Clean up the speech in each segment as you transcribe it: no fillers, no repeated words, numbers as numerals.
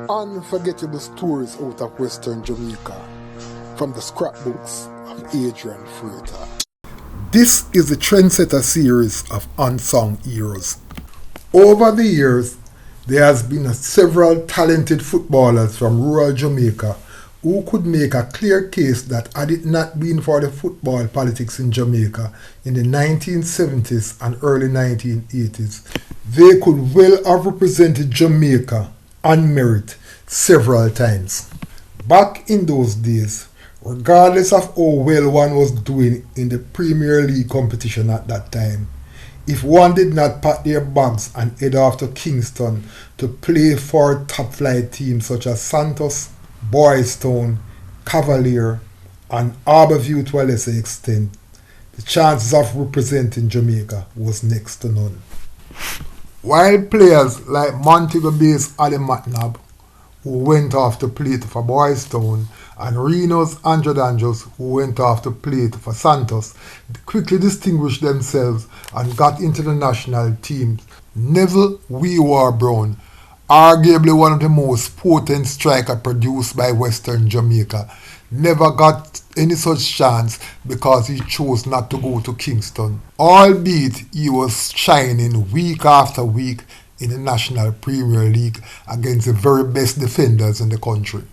Unforgettable stories out of Western Jamaica from the scrapbooks of Adrian Freighter. This is the Trendsetter series of Unsung Heroes. Over the years, there has been several talented footballers from rural Jamaica who could make a clear case that had it not been for the football politics in Jamaica in the 1970s and early 1980s, they could well have represented Jamaica on merit several times. Back in those days, regardless of how well one was doing in the Premier League competition at that time, if one did not pack their bags and head off to Kingston to play for top flight teams such as Santos, Boys Town, Cavalier, and Harbourview to a lesser extent, the chances of representing Jamaica was next to none. While players like Montego-based Ali McNabb, who went off to play for Boys Town, and Reno's Andrew Danjos, who went off to play for Santos, quickly distinguished themselves and got into the national team. Neville Wee Waa Brown, arguably one of the most potent strikers produced by Western Jamaica, never got any such chance because he chose not to go to Kingston, albeit he was shining week after week in the National Premier League against the very best defenders in the country.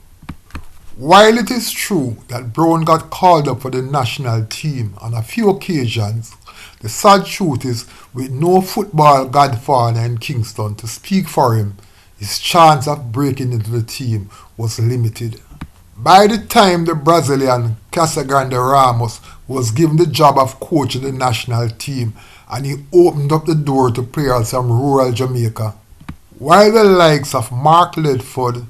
While it is true that Brown got called up for the national team on a few occasions, the sad truth is, with no football godfather in Kingston to speak for him, his chance of breaking into the team was limited. By the time the Brazilian Casagrande Ramos was given the job of coaching the national team, and he opened up the door to players from rural Jamaica, while the likes of Mark Ledford,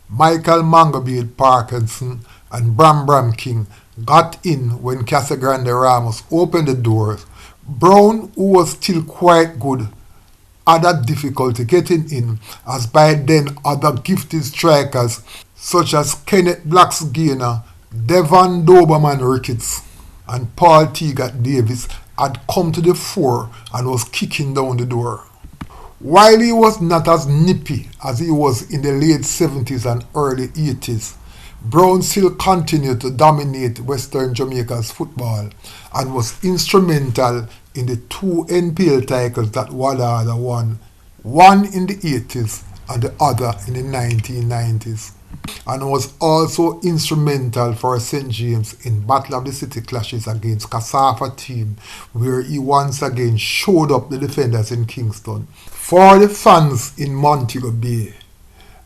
Michael Mangobade Parkinson, and Bram King got in when Casagrande Ramos opened the doors, Brown, who was still quite good, had a difficulty getting in, as by then other gifted strikers such as Kenneth Blacksgainer, Devon Doberman Ricketts, and Paul Teagat Davis had come to the fore and was kicking down the door. While he was not as nippy as he was in the late 70s and early 80s, Brown still continued to dominate Western Jamaica's football and was instrumental in the two NPL titles that Wadadah won, one in the 80s and the other in the 1990s, and was also instrumental for St.James in Battle of the City clashes against Casafa team, where he once again showed up the defenders in Kingston. For the fans in Montego Bay,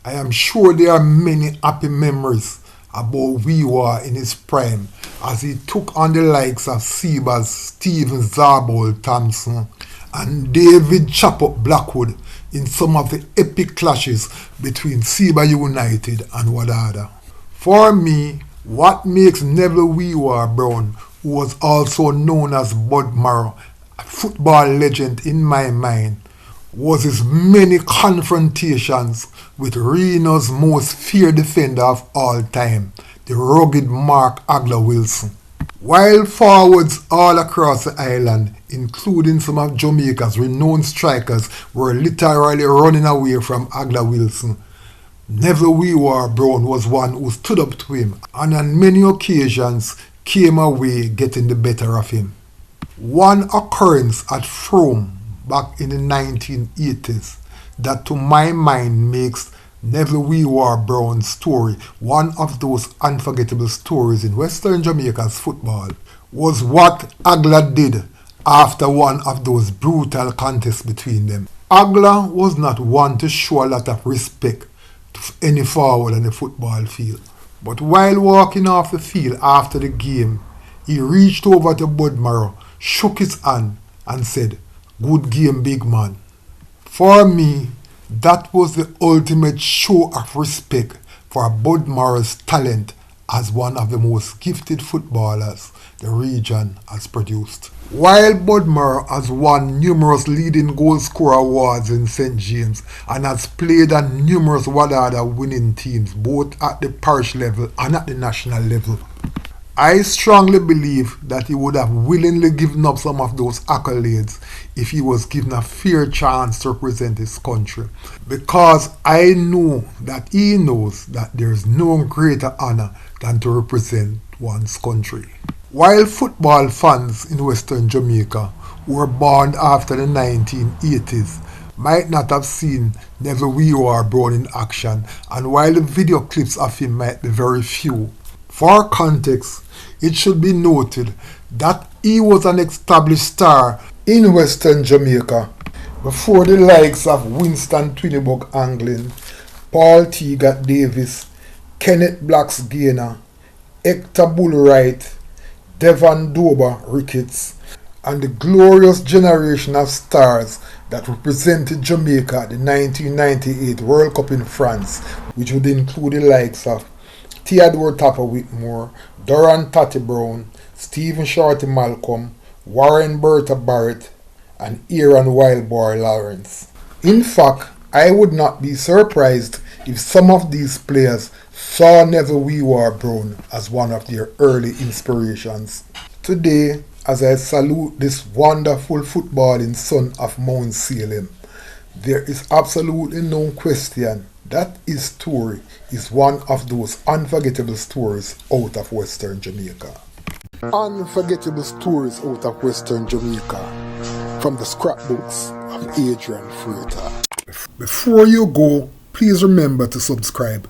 I am sure there are many happy memories about Wee Waa in his prime, as he took on the likes of Sebas, Stephen Zarbol Thompson, and David Chapop Blackwood in some of the epic clashes between Seba United and Wadadah. For me, what makes Neville Wee Waa Brown, who was also known as Bud Marrow, a football legend in my mind, was his many confrontations with Reno's most feared defender of all time, the rugged Mark Agla Wilson. While forwards all across the island, including some of Jamaica's renowned strikers, were literally running away from Agla Wilson, Neville Wee Waa Brown was one who stood up to him and on many occasions came away getting the better of him. One occurrence at Frome back in the 1980s that to my mind makes Neville Wee Waa Brown's story one of those unforgettable stories in Western Jamaica's football was what Agla did after one of those brutal contests between them. Agla was not one to show a lot of respect to any forward on the football field, but while walking off the field after the game, he reached over to Bud Marrow, shook his hand and said, "Good game, big man." For me, that was the ultimate show of respect for Bud Marrow's talent as one of the most gifted footballers the region has produced. While Bud Marrow has won numerous leading goal scorer awards in St. James and has played on numerous Wadadah winning teams both at the parish level and at the national level, I strongly believe that he would have willingly given up some of those accolades if he was given a fair chance to represent his country. Because I know that he knows that there is no greater honor than to represent one's country. While football fans in Western Jamaica who were born after the 1980s might not have seen Neville Wee Waa Brown in action, and while the video clips of him might be very few, for context, it should be noted that he was an established star in Western Jamaica before the likes of Winston Twinnibug Anglin, Paul Teagat Davis, Kenneth Blacks Gaynor, Hector Bullwright, Devon Dober Ricketts, and the glorious generation of stars that represented Jamaica at the 1998 World Cup in France, which would include the likes of Theodore Tapper Whitmore, Doran Tatty Brown, Stephen Shorty Malcolm, Warren Bertha Barrett, and Aaron Wildboy Lawrence. In fact, I would not be surprised if some of these players saw Neville Wee Waa Brown as one of their early inspirations. Today, as I salute this wonderful footballing son of Mount Salem, there is absolutely no question that his story is one of those unforgettable stories out of Western Jamaica. Unforgettable stories out of Western Jamaica from the scrapbooks of Adrian Freighter. Before you go, please remember to subscribe